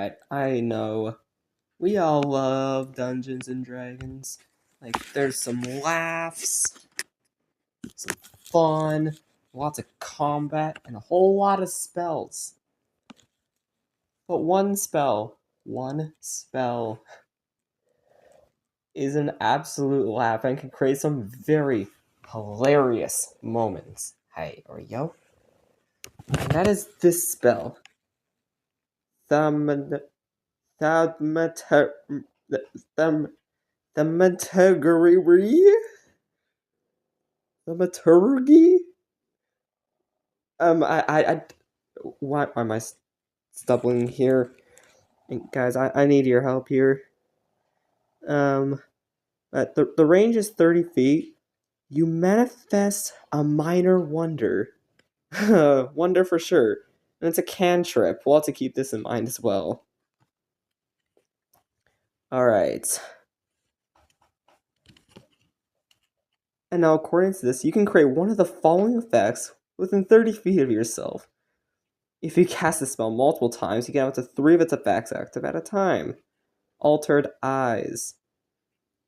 Alright, I know. We all love Dungeons and Dragons. Like, there's some laughs, some fun, lots of combat, and a whole lot of spells. But one spell is an absolute laugh and can create some very hilarious moments. Hey, Oreo. And that is this spell. Thaumaturgy? Thaumaturgy? Why am I stumbling here? And guys, I need your help here. The range is 30 feet. You manifest a minor wonder. Wonder for sure. And it's a cantrip. We'll have to keep this in mind as well. Alright. And now, according to this, you can create one of the following effects within 30 feet of yourself. If you cast the spell multiple times, you can have up to 3 of its effects active at a time. Altered eyes.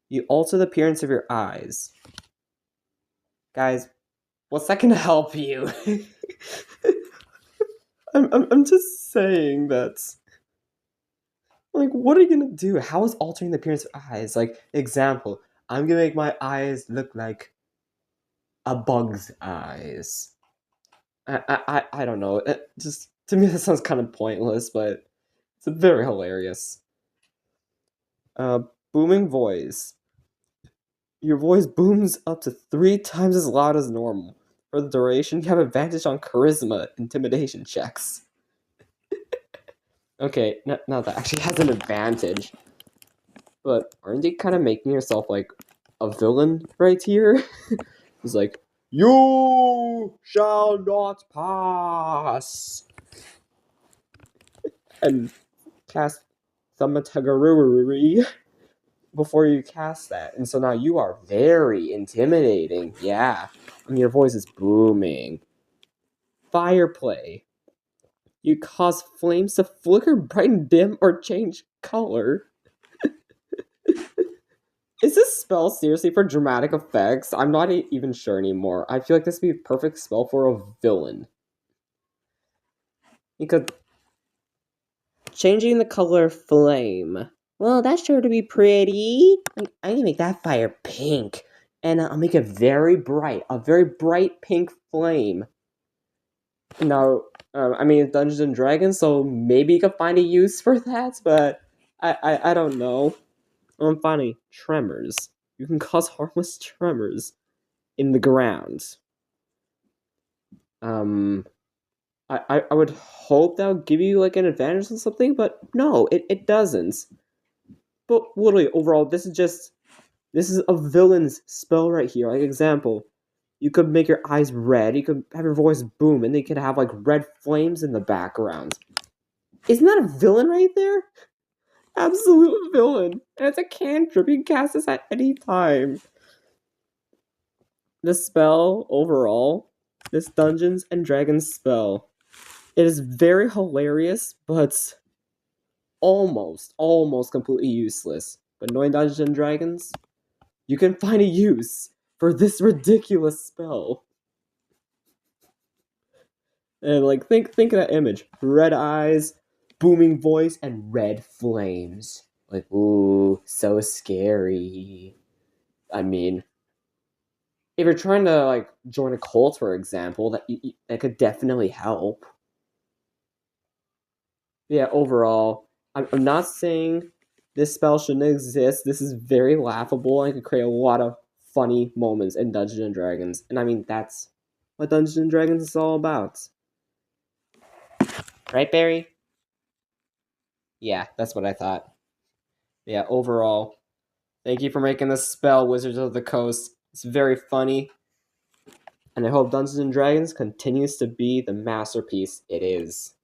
You alter the appearance of your eyes. Guys, what's that gonna help you? I'm just saying that. Like, what are you gonna do? How is altering the appearance of eyes? Like, example, I'm gonna make my eyes look like a bug's eyes. I don't know. It just, to me, that sounds kind of pointless, but it's very hilarious. Booming voice. Your voice booms up to 3 times as loud as normal. For the duration, you have advantage on charisma intimidation checks. Okay, now that actually has an advantage. But aren't they kind of making yourself like a villain right here? It's like, you shall not pass! And cast Thaumaturgy before you cast that. And so now you are very intimidating. Yeah. And your voice is booming. Fireplay. You cause flames to flicker, brighten, dim, or change color. Is this spell seriously for dramatic effects? I'm not even sure anymore. I feel like this would be a perfect spell for a villain. Because changing the color flame. Well, that's sure to be pretty. I'm gonna make that fire pink. And I'll make it very bright. A very bright pink flame. Now, I mean, it's Dungeons and Dragons, so maybe you could find a use for that, but I don't know. I'm finding tremors. You can cause harmless tremors in the ground. I would hope that would give you like an advantage or something, but no, it doesn't. But literally, overall, this is a villain's spell right here. Like, example, you could make your eyes red, you could have your voice boom, and they could have like red flames in the background. Isn't that a villain right there? Absolute villain. And it's a cantrip. You can cast this at any time. This spell, overall, this Dungeons and Dragons spell, it is very hilarious, but almost completely useless. But knowing Dungeons and Dragons, you can find a use for this ridiculous spell. And like, think of that image: red eyes, booming voice, and red flames. Like, ooh, so scary. I mean, if you're trying to like join a cult, for example, that could definitely help. Yeah, overall, I'm not saying this spell shouldn't exist. This is very laughable and could create a lot of funny moments in Dungeons and Dragons. And I mean, that's what Dungeons and Dragons is all about. Right, Barry? Yeah, that's what I thought. Yeah, overall, thank you for making this spell, Wizards of the Coast. It's very funny. And I hope Dungeons and Dragons continues to be the masterpiece it is.